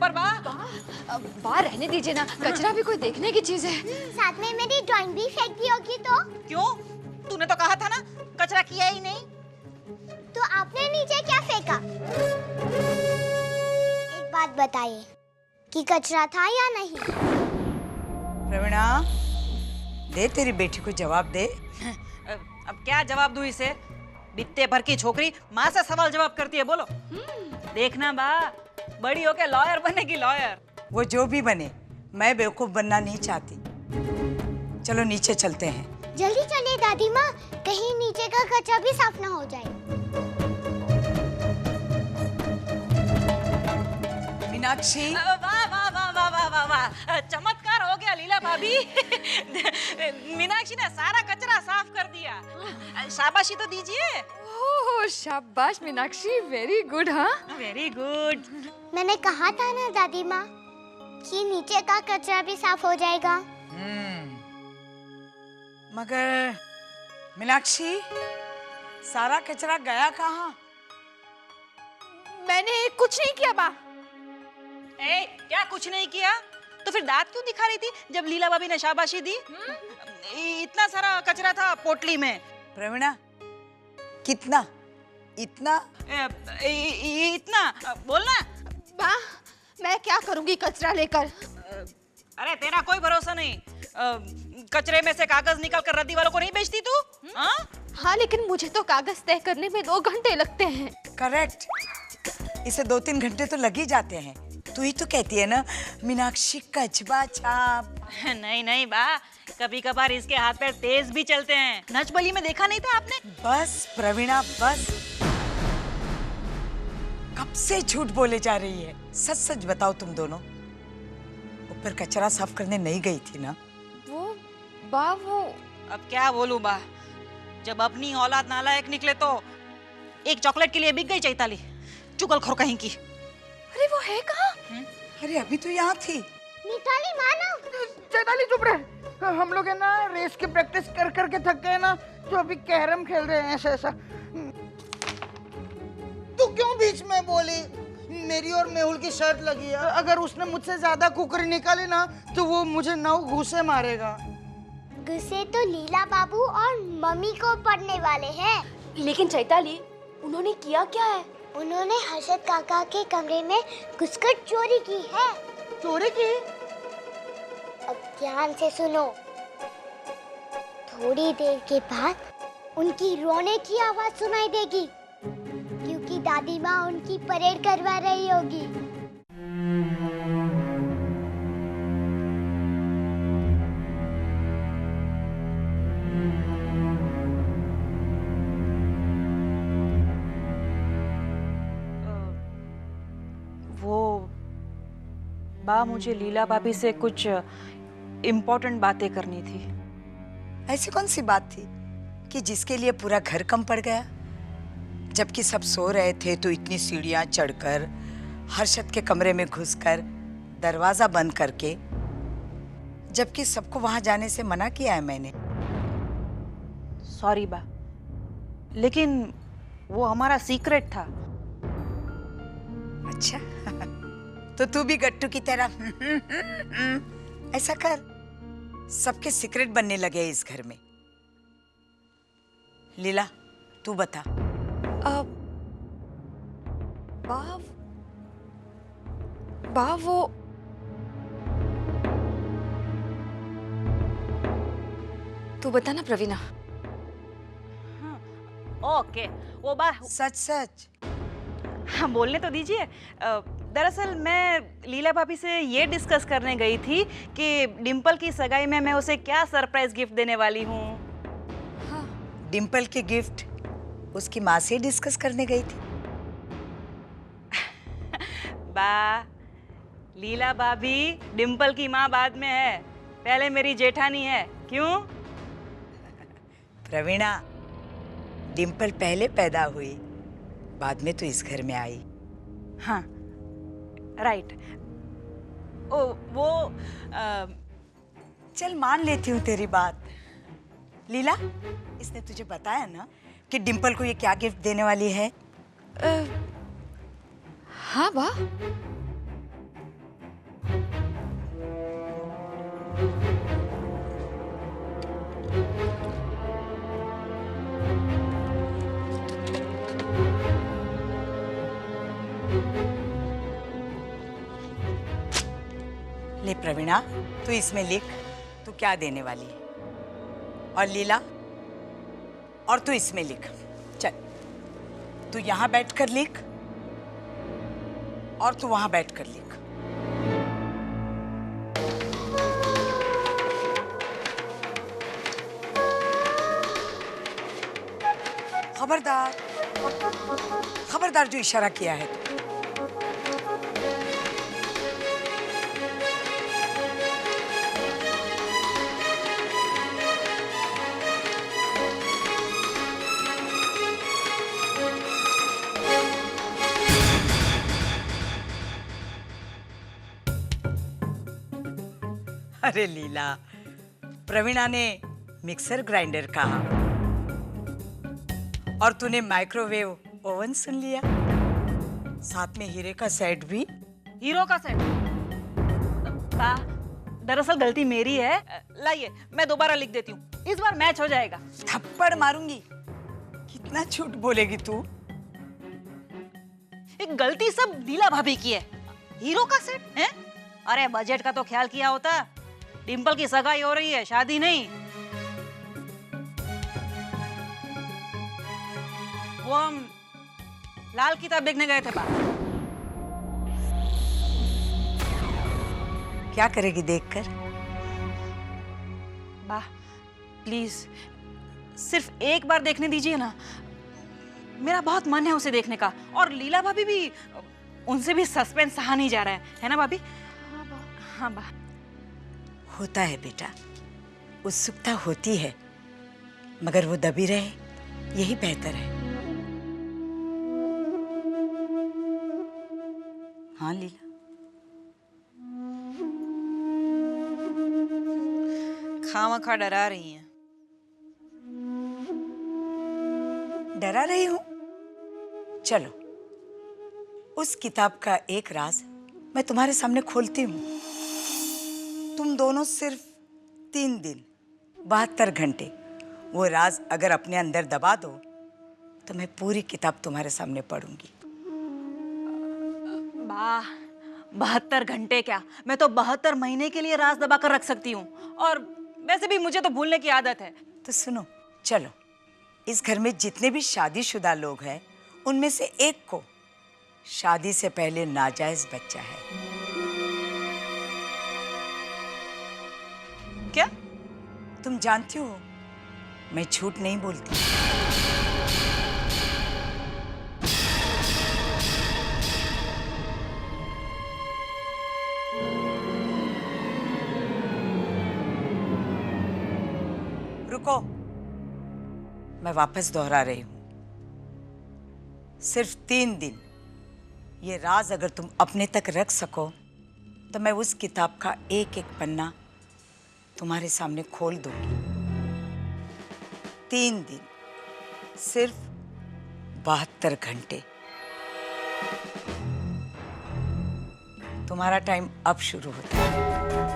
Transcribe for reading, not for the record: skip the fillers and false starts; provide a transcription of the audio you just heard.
ऊपर बा। बाहर रहने दीजिए ना, कचरा भी कोई देखने की चीज है। साथ में मेरी ड्राइंग भी फेंक दी होगी तो? क्यों? तूने तो कहा था ना कचरा किया ही नहीं। तो आपने नीचे क्या फेंका? एक बात बताइए कि कचरा था या नहीं? प्रवीणा, दे तेरी बेटी को जवाब दे। अब क्या जवाब दूं इसे? बित्ते भर की छोकरी माँ से सवाल जवाब करती है। बोलो। देखना बा, बड़ी होके लॉयर बनेगी, लॉयर। वो जो भी बने, मैं बेवकूफ बनना नहीं चाहती। चलो नीचे चलते हैं। जल्दी चलिए दादी माँ, कहीं नीचे का कचरा भी साफ ना हो जाए। मीनाक्षी, वाह वाह वाह वाह वाह वाह वाह, चमत्कार हो गया लीला भाभी। मीनाक्षी ने सारा कचरा साफ कर दिया। शाबाशी तो दीजिए। ओह शाबाश मीनाक्षी, वेरी गुड। हाँ वेरी गुड। मैंने कहा था ना दादी माँ कि नीचे का कचरा भी साफ हो जाएगा। मगर मीनाक्षी, सारा कचरा गया कहाँ? मैंने कुछ नहीं किया बा। ए, क्या कुछ नहीं किया? तो फिर दांत क्यों दिखा रही थी जब लीला भाभी ने शाबाशी दी? इतना सारा कचरा था पोटली में। प्रवीणा, कितना? इतना? इतना बोलना। बा, मैं क्या करूंगी कचरा लेकर? अरे तेरा कोई भरोसा नहीं। कचरे में से कागज निकाल कर रद्दी वालों को नहीं बेचती तू? हाँ लेकिन मुझे तो कागज तय करने में 2 घंटे लगते हैं। करेक्ट, इसे 2-3 घंटे तो लग ही जाते हैं। तू ही तो कहती है ना मीनाक्षी कचबा छाप। नहीं नहीं बा, कभी कभार इसके हाथ पैर तेज भी चलते हैं। नच बली में देखा नहीं था आपने? बस प्रवीणा बस, कब से झूठ बोले जा रही है। सच सच बताओ, तुम दोनों ऊपर कचरा साफ करने नहीं गई थी ना? वो अब क्या बोलूं बा, जब अपनी औलाद नालायक निकले तो एक चॉकलेट के लिए बिक गई चैताली, चुगलखोर कहीं की। अरे वो है कहाँ? अरे अभी तो यहाँ थी। मिताली मानो। चैताली चुप रहे। हम लोग है ना रेस की प्रैक्टिस कर करके थक गए ना, तो अभी कैरम खेल रहे हैं ऐसा। तू क्यों बीच में बोली? मेरी और मेहुल की शर्त लगी है, अगर उसने मुझसे ज्यादा कुकरी निकाली ना तो वो मुझे 9 घूंसे मारेगा। गुस्से तो लीला बाबू और मम्मी को पड़ने वाले हैं। लेकिन चैताली, उन्होंने किया क्या है? उन्होंने हर्षद काका के कमरे में घुसकर चोरी की है। चोरी की? अब ध्यान से सुनो। थोड़ी देर के बाद उनकी रोने की आवाज सुनाई देगी, क्योंकि दादी माँ उनकी परेड करवा रही होगी। बा, मुझे लीला भाभी से कुछ इम्पोर्टेंट बातें करनी थी। ऐसी कौन सी बात थी कि जिसके लिए पूरा घर कम पड़ गया? जबकि सब सो रहे थे तो इतनी सीढ़ियां चढ़कर, हर्षद के कमरे में घुसकर, दरवाजा बंद करके, जबकि सबको वहां जाने से मना किया है मैंने। सॉरी बा, लेकिन वो हमारा सीक्रेट था। अच्छा तो तू भी गट्टू की तरह ऐसा कर। सबके सीक्रेट बनने लगे इस घर में। लीला, तू बता। वो तू बता ना प्रवीणा। ओके, वो बा सच सच। हाँ, बोलने तो दीजिए। दरअसल मैं लीला भाभी से ये डिस्कस करने गई थी कि डिम्पल की सगाई में मैं उसे क्या सरप्राइज गिफ्ट देने वाली हूँ। हाँ, डिम्पल के गिफ्ट उसकी माँ से डिस्कस करने गई थी। बा, लीला भाभी डिम्पल की माँ बाद में है, पहले मेरी जेठानी है। क्यों? प्रवीणा, डिम्पल पहले पैदा हुई, बाद में तो इस घर में आई। हाँ राइट। ओ वो चल मान लेती हूँ तेरी बात। लीला, इसने तुझे बताया ना कि डिम्पल को ये क्या गिफ्ट देने वाली है? हाँ वाह। ले प्रवीणा, तू इसमें लिख तू क्या देने वाली है। और लीला, और तू इसमें लिख। चल, तू यहां बैठकर लिख और तू वहां बैठकर लिख। खबरदार, खबरदार जो इशारा किया है। अरे लीला, प्रवीणा ने मिक्सर ग्राइंडर कहा और तूने माइक्रोवेव ओवन सुन लिया, साथ में हीरे का सेट भी। हीरो का सेट? बा, दरअसल गलती मेरी है। लाइए, मैं दोबारा लिख देती हूँ, इस बार मैच हो जाएगा। थप्पड़ मारूंगी। कितना झूठ बोलेगी तू। एक गलती सब लीला भाभी की है। हीरो का सेट है? अरे बजट का तो ख्याल किया होता। डिंपल की सगाई हो रही है, शादी नहीं। वो हम लाल किताब देखने गए थे बाहर। क्या करेगी देखकर? वाह, प्लीज सिर्फ एक बार देखने दीजिए ना। मेरा बहुत मन है उसे देखने का। और लीला भाभी भी, उनसे भी सस्पेंस सहा नहीं जा रहा है ना भाभी? हाँ बा। होता है बेटा, उत्सुकता होती है, मगर वो दबी रहे, यही बेहतर है। हाँ लीला, खामखा डरा रही हैं। डरा रही हूं? चलो, उस किताब का एक राज मैं तुम्हारे सामने खोलती हूं। तुम दोनों सिर्फ 3 दिन 72 घंटे वो राज अगर अपने अंदर दबा दो तो मैं पूरी किताब तुम्हारे सामने पढ़ूंगी। वाह, 72 घंटे क्या, मैं तो 72 महीने के लिए राज दबा कर रख सकती हूँ। और वैसे भी मुझे तो भूलने की आदत है। तो सुनो, चलो, इस घर में जितने भी शादीशुदा लोग हैं उनमें से एक को शादी से पहले नाजायज बच्चा है। क्या? तुम जानती हो मैं झूठ नहीं बोलती। रुको, मैं वापस दोहरा रही हूं। सिर्फ 3 दिन ये राज अगर तुम अपने तक रख सको तो मैं उस किताब का एक एक पन्ना तुम्हारे सामने खोल दूंगी। 3 दिन, सिर्फ 72 घंटे। तुम्हारा टाइम अब शुरू होता है।